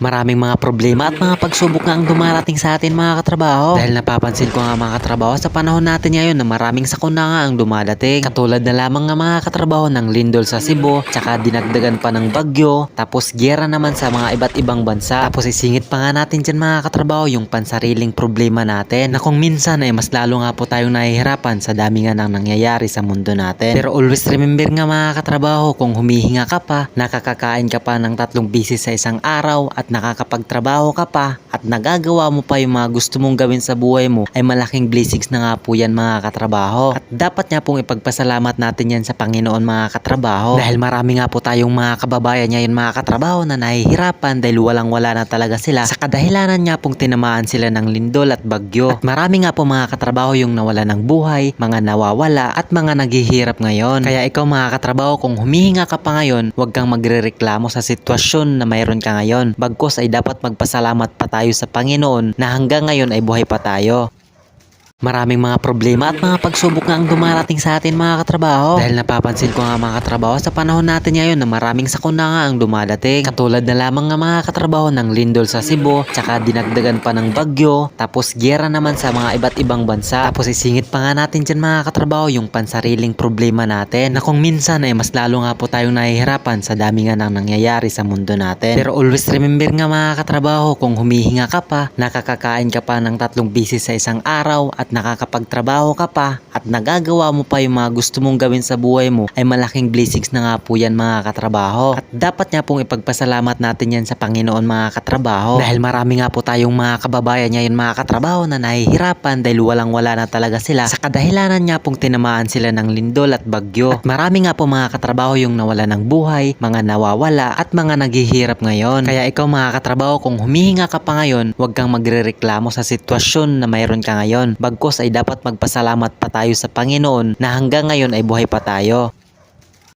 Maraming mga problema at mga pagsubok nga ang dumarating sa atin mga katrabaho. Dahil napapansin ko nga mga katrabaho sa panahon natin ngayon na maraming sakuna nga ang dumadating. Katulad na lamang nga mga katrabaho ng lindol sa Cebu, tsaka dinagdagan pa ng bagyo, tapos giyera naman sa mga iba't ibang bansa. Tapos isingit pa nga natin dyan mga katrabaho yung pansariling problema natin na kung minsan ay mas lalo nga po tayong nahihirapan sa dami nga nang nangyayari sa mundo natin. Pero always remember nga mga katrabaho, kung humihinga ka pa, nakakakain ka pa ng 3 bisis sa isang araw at nakakapagtrabaho ka pa at nagagawa mo pa yung mga gusto mong gawin sa buhay mo, ay malaking blessings na nga po yan mga katrabaho. At dapat nga pong ipagpasalamat natin yan sa Panginoon mga katrabaho, dahil marami nga po tayong mga kababayan ngayon mga katrabaho na nahihirapan dahil walang-wala na talaga sila sa kadahilanan nga pong tinamaan sila ng lindol at bagyo. At marami nga po mga katrabaho yung nawala ng buhay, mga nawawala at mga naghihirap ngayon. Kaya ikaw mga katrabaho, kung humihinga ka pa ngayon, huwag kang magrereklamo sa sitwasyon na mayroon ka ngayon. Bagkus ay dapat magpasalamat pa tayo sa Panginoon na hanggang ngayon ay buhay pa tayo. Maraming mga problema at mga pagsubok nga ang dumarating sa atin mga katrabaho. Dahil napapansin ko nga mga katrabaho sa panahon natin ngayon na maraming sakuna nga ang dumadating. Katulad na lamang nga mga katrabaho ng lindol sa Cebu, tsaka dinagdagan pa ng bagyo, tapos giyera naman sa mga iba't ibang bansa. Tapos isingit pa nga natin dyan mga katrabaho yung pansariling problema natin na kung minsan ay mas lalo nga po tayong nahihirapan sa dami nga nang nangyayari sa mundo natin. Pero always remember nga mga katrabaho, kung humihinga ka pa, nakakakain ka pa ng 3 bisis sa isang araw at nakakapagtrabaho ka pa at nagagawa mo pa yung mga gusto mong gawin sa buhay mo, ay malaking blessings na nga po yan mga katrabaho. At dapat nga pong ipagpasalamat natin yan sa Panginoon mga katrabaho, dahil marami nga po tayong mga kababayan ngayon mga katrabaho na nahihirapan dahil walang-wala na talaga sila sa kadahilanan nga pong tinamaan sila ng lindol at bagyo. At marami nga po mga katrabaho yung nawala ng buhay, mga nawawala at mga naghihirap ngayon. Kaya ikaw mga katrabaho, kung humihinga ka pa ngayon, huwag kang magrereklamo sa sitwasyon na mayroon ka ngayon. Bagkus ay dapat magpasalamat pa tayo sa Panginoon na hanggang ngayon ay buhay pa tayo.